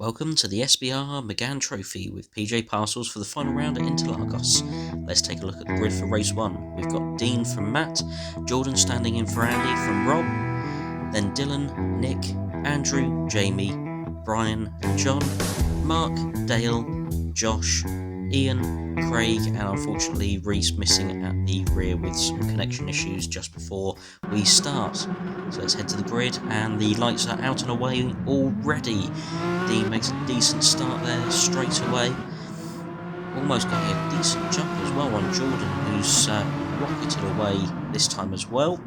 Welcome to the SBR Megane Trophy with PJ Parcels for the final round at Interlagos. Let's take a look at the grid for race 1. We've got Dean from Matt, Jordan standing in for Andy from Rob, then Dylan, Nick, Andrew, Jamie, Brian and John, Mark, Dale, Josh, Ian, Craig, and unfortunately Reese missing at the rear with some connection issues just before we start. So let's head to the grid, and the lights are out and away already. Dean makes a decent start there straight away, almost getting a decent jump as well on Jordan, who's rocketed away this time as well.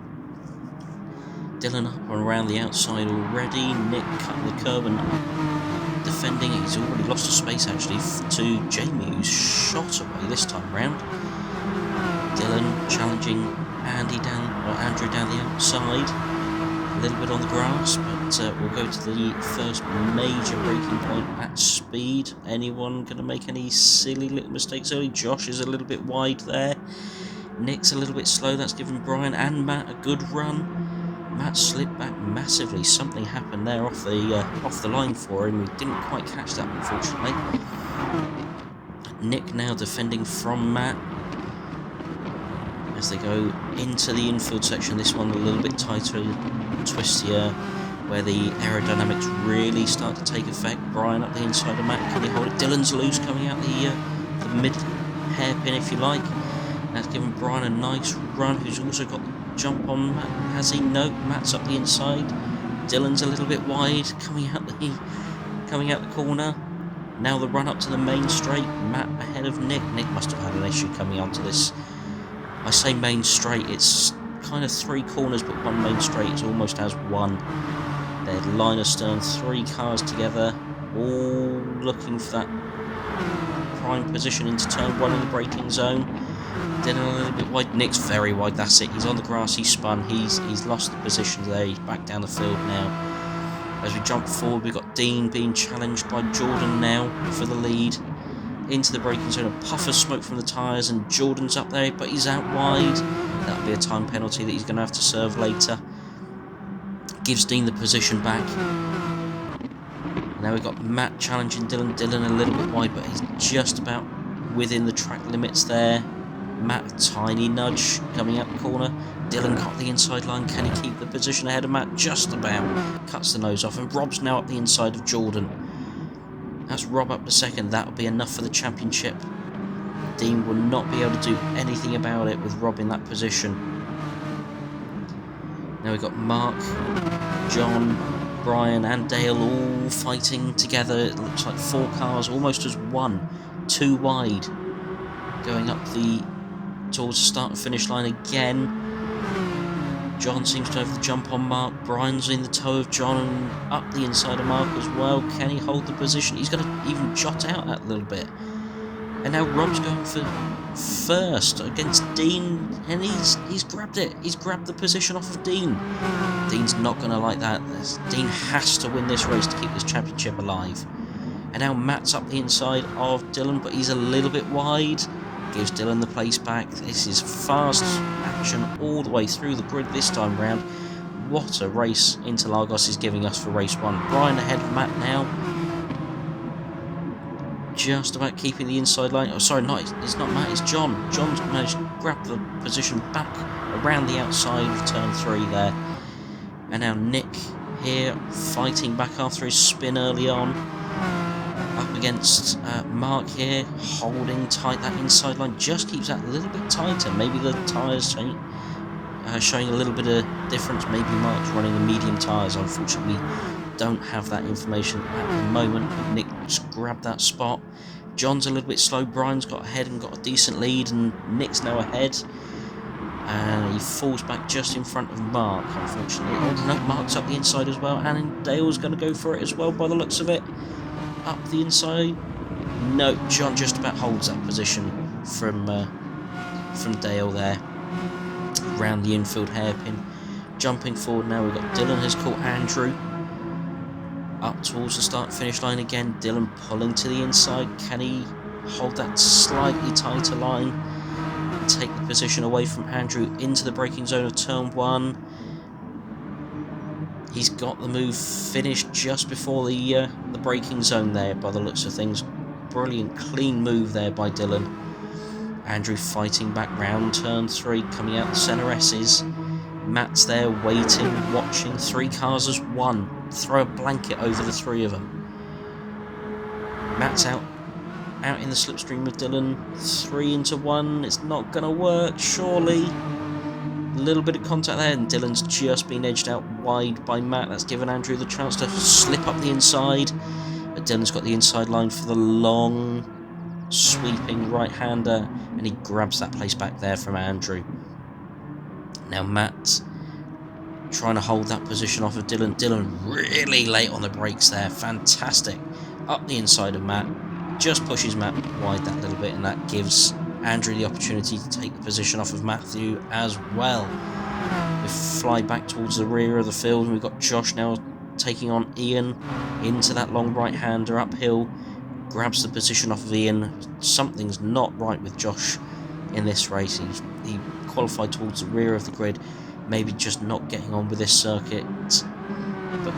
Dylan up and around the outside already. Nick cutting the curb and defending. He's already lost a space actually to Jamie, who's shot away this time round. Dylan challenging Andrew down the outside. A little bit on the grass, but we'll go to the first major braking point at speed. Anyone going to make any silly little mistakes early? Josh is a little bit wide there. Nick's a little bit slow. That's given Brian and Matt a good run. Matt slipped back massively. Something happened there off the line for him. We didn't quite catch that, unfortunately. Nick now defending from Matt as they go into the infield section. This one a little bit tighter, twistier, where the aerodynamics really start to take effect. Brian up the inside of Matt, can he hold it? Dylan's loose coming out the mid hairpin, if you like. That's given Brian a nice run, who's also got the jump on Matt. Has he? No, Matt's up the inside. Dylan's a little bit wide, coming out the corner. Now the run up to the main straight. Matt ahead of Nick. Nick must have had an issue coming onto this. I say main straight, it's kind of 3 corners, but one main straight. It's almost as one. They're line astern, 3 cars together, all looking for that prime position into turn 1 in the braking zone. Dylan a little bit wide. Nick's very wide. That's it. He's on the grass. He's spun. He's lost the position there. He's back down the field now. As we jump forward, we've got Dean being challenged by Jordan now for the lead. Into the braking zone, a puff of smoke from the tyres, and Jordan's up there, but he's out wide. That'll be a time penalty that he's going to have to serve later. Gives Dean the position back. Now we've got Matt challenging Dylan. Dylan a little bit wide, but he's just about within the track limits there. Matt, a tiny nudge coming out the corner. Dylan got the inside line. Can he keep the position ahead of Matt? Just about. Cuts the nose off, and Rob's now up the inside of Jordan. That's Rob up to second. That'll be enough for the championship. Dean will not be able to do anything about it with Rob in that position. Now we've got Mark, John, Brian and Dale all fighting together. It looks like 4 cars almost as one, 2 wide, going up towards the start and finish line again. John seems to have the jump on Mark. Brian's in the toe of John and up the inside of Mark as well. Can he hold the position? He's going to even jot out that little bit. And now Rob's going for first against Dean, and he's grabbed it. He's grabbed the position off of Dean. Dean's not going to like that. Dean has to win this race to keep this championship alive. And now Matt's up the inside of Dylan, but he's a little bit wide. Gives Dylan the place back. This is fast action all the way through the grid this time round. What a race Interlagos is giving us for race 1. Brian ahead of Matt now. Just about keeping the inside line. Oh, sorry, no, it's not Matt, it's John. John's managed to grab the position back around the outside of turn 3 there. And now Nick here fighting back after his spin early on. Up against Mark here, holding tight that inside line, just keeps that a little bit tighter. Maybe the tyres showing a little bit of difference. Maybe Mark's running the medium tyres. Unfortunately, we don't have that information at the moment. Nick just grabbed that spot. John's a little bit slow. Brian's got ahead and got a decent lead, and Nick's now ahead. And he falls back just in front of Mark, unfortunately. Oh no, Mark's up the inside as well, and Dale's going to go for it as well by the looks of it. Up the inside. No, John just about holds that position from Dale there. Round the infield hairpin. Jumping forward now, we've got Dylan has caught Andrew. Up towards the start finish line again. Dylan pulling to the inside. Can he hold that slightly tighter line and take the position away from Andrew into the braking zone of turn 1? He's got the move finished just before the braking zone there, by the looks of things. Brilliant, clean move there by Dylan. Andrew fighting back round turn 3, coming out the centre S's. Matt's there waiting, watching. 3 cars as 1. Throw a blanket over the 3 of them. Matt's out in the slipstream with Dylan. 3 into 1. It's not going to work, surely. A little bit of contact there, and Dylan's just been edged out wide by Matt. That's given Andrew the chance to slip up the inside. But Dylan's got the inside line for the long, sweeping right-hander, and he grabs that place back there from Andrew. Now Matt trying to hold that position off of Dylan. Dylan really late on the brakes there. Fantastic. Up the inside of Matt. Just pushes Matt wide that little bit, and that gives Andrew the opportunity to take the position off of Matthew as well. We fly back towards the rear of the field, and we've got Josh now taking on Ian into that long right-hander uphill. Grabs the position off of Ian. Something's not right with Josh in this race. He qualified towards the rear of the grid, maybe just not getting on with this circuit, but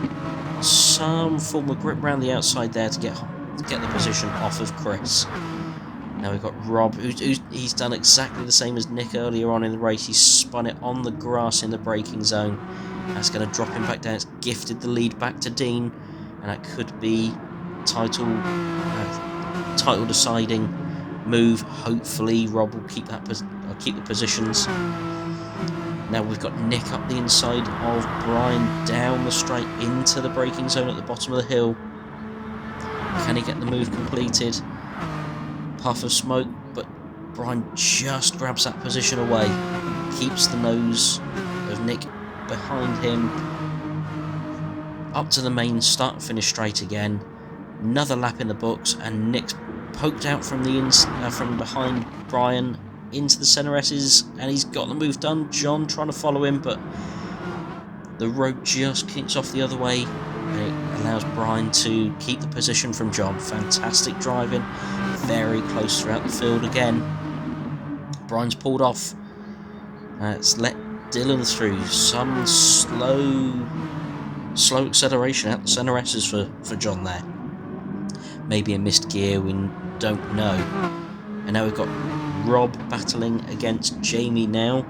some form of grip around the outside there to get the position off of Chris. Now we've got Rob, he's done exactly the same as Nick earlier on in the race. He's spun it on the grass in the braking zone. That's going to drop him back down. It's gifted the lead back to Dean, and that could be title deciding move. Hopefully Rob will keep the positions. Now we've got Nick up the inside of Brian down the straight into the braking zone at the bottom of the hill. Can he get the move completed? Puff of smoke, but Brian just grabs that position away. Keeps the nose of Nick behind him. Up to the main start and finish straight again. Another lap in the books, and Nick's poked out from behind Brian into the centre S's, and he's got the move done. John trying to follow him, but the road just kicks off the other way, and it allows Brian to keep the position from John. Fantastic driving, very close throughout the field again. Brian's pulled off. It's let Dylan through. Some slow acceleration out the centre S's for John there. Maybe a missed gear, we don't know. And now we've got Rob battling against Jamie now,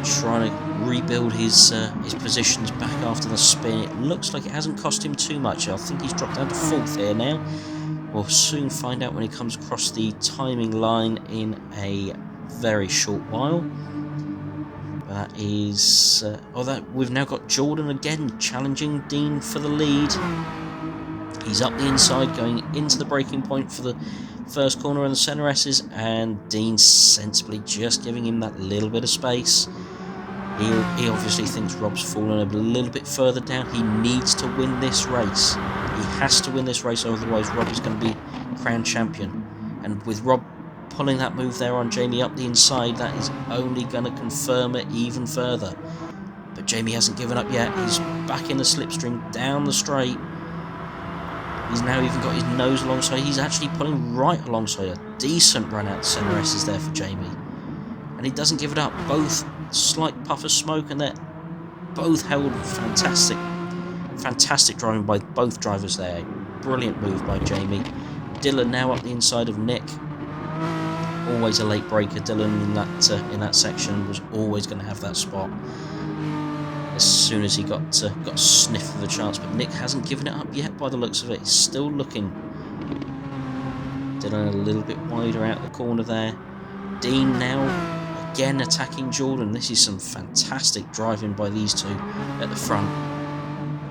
trying to rebuild his positions back after the spin. It looks like it hasn't cost him too much. I think he's dropped down to 4th here now. We'll soon find out when he comes across the timing line in a very short while. That is... we've now got Jordan again challenging Dean for the lead. He's up the inside, going into the braking point for the first corner in the centre S's, and Dean sensibly just giving him that little bit of space. He obviously thinks Rob's fallen a little bit further down. He needs to win this race. He has to win this race, otherwise Rob is going to be crowned champion. And with Rob pulling that move there on Jamie up the inside, that is only going to confirm it even further. But Jamie hasn't given up yet. He's back in the slipstream down the straight. He's now even got his nose alongside. He's actually pulling right alongside. A decent run out the centre S's there for Jamie. And he doesn't give it up. Both slight puff of smoke, and they're both held. Fantastic driving by both drivers there. Brilliant move by Jamie. Dylan now up the inside of Nick. Always a late breaker. Dylan in that section was always going to have that spot as soon as he got a sniff of a chance, but Nick hasn't given it up yet by the looks of it. He's still looking. Dylan a little bit wider out the corner there. Dean now again attacking Jordan. This is some fantastic driving by these two at the front.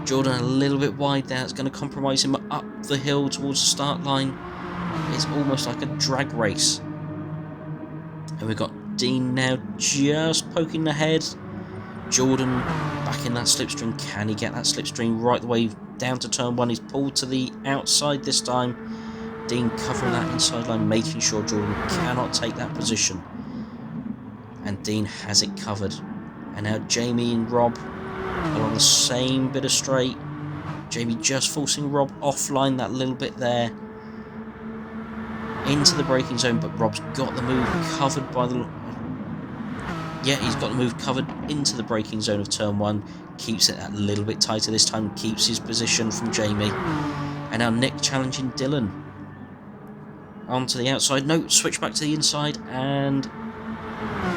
Jordan a little bit wide there. It's going to compromise him up the hill towards the start line. It's almost like a drag race. And we've got Dean now just poking ahead. Jordan back in that slipstream. Can he get that slipstream right the way down to turn 1? He's pulled to the outside this time. Dean covering that inside line, making sure Jordan cannot take that position. And Dean has it covered. And now Jamie and Rob are on the same bit of straight. Jamie just forcing Rob offline that little bit there into the braking zone, but Rob's got the move covered by the Yeah, he's got the move covered into the braking zone of turn 1. Keeps it a little bit tighter this time. Keeps his position from Jamie. And now Nick challenging Dylan. Onto the outside. No, switch back to the inside. And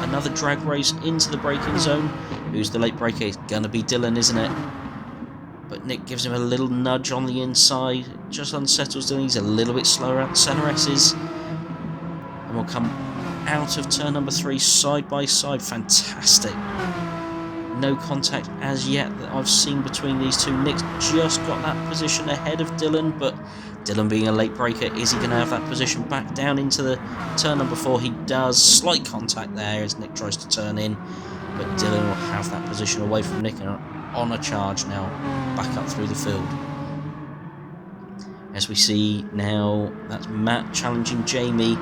another drag race into the braking zone. Who's the late braker? It's going to be Dylan, isn't it? But Nick gives him a little nudge on the inside. Just unsettles Dylan. He's a little bit slower at the centre S's. And we'll come out of turn number 3 side by side. Fantastic. No contact as yet that I've seen between these two. Nick's just got that position ahead of Dylan, but Dylan being a late breaker, is he going to have that position back down into the turn number 4? He does. Slight contact there as Nick tries to turn in, but Dylan will have that position away from Nick and on a charge now, back up through the field. As we see now, that's Matt challenging Jamie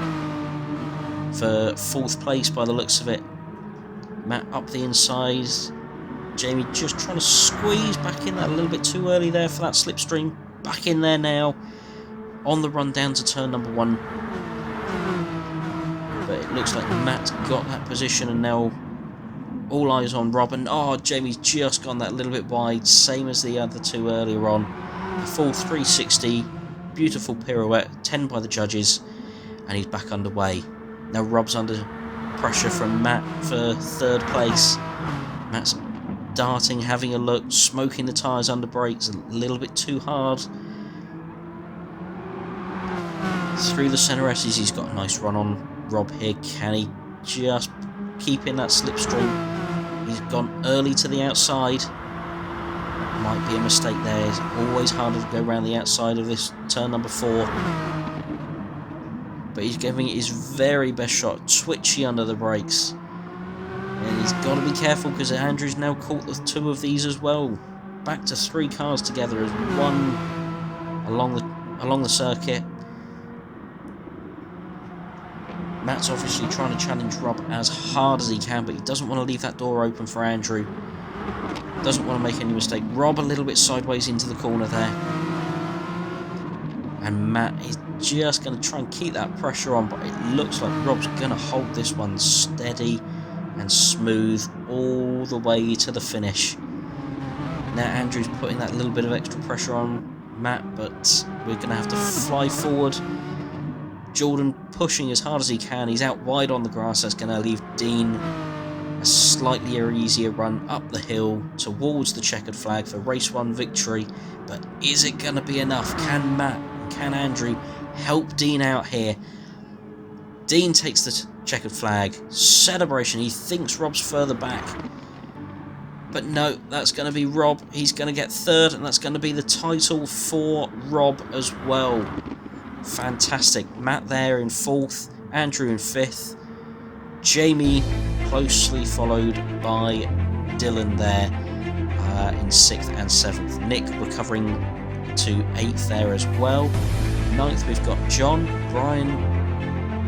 for 4th place by the looks of it. Matt up the inside. Jamie just trying to squeeze back in that a little bit too early there for that slipstream. Back in there now. On the run down to turn number 1. But it looks like Matt's got that position and now all eyes on Rob. And oh, Jamie's just gone that little bit wide. Same as the other two earlier on. A full 360. Beautiful pirouette. 10 by the judges. And he's back underway. Now Rob's under pressure from Matt for 3rd place. Matt's darting, having a look, smoking the tyres under brakes a little bit too hard. Through the centre S's, he's got a nice run on Rob here. Can he just keep in that slipstream? He's gone early to the outside. Might be a mistake there. It's always harder to go around the outside of this turn number 4. But he's giving it his very best shot. Twitchy under the brakes. And he's got to be careful because Andrew's now caught the 2 of these as well. Back to 3 cars together as one along the circuit. Matt's obviously trying to challenge Rob as hard as he can, but he doesn't want to leave that door open for Andrew. Doesn't want to make any mistake. Rob a little bit sideways into the corner there. And Matt is just going to try and keep that pressure on, but it looks like Rob's going to hold this one steady and smooth all the way to the finish. Now Andrew's putting that little bit of extra pressure on Matt, but we're going to have to fly forward. Jordan pushing as hard as he can. He's out wide on the grass. That's going to leave Dean a slightly easier run up the hill towards the checkered flag for race 1 victory. But is it going to be enough? Can Matt, can Andrew help Dean out here? Dean takes the checkered flag. Celebration. He thinks Rob's further back. But no, that's going to be Rob. He's going to get 3rd, and that's going to be the title for Rob as well. Fantastic. Matt there in 4th, Andrew in 5th, Jamie closely followed by Dylan there in 6th and 7th. Nick recovering to 8th there as well. 9th we've got John, Brian,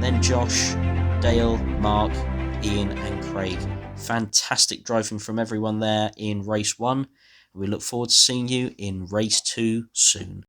then Josh, Dale, Mark, Ian and Craig. Fantastic driving from everyone there in race 1. We look forward to seeing you in race 2 soon.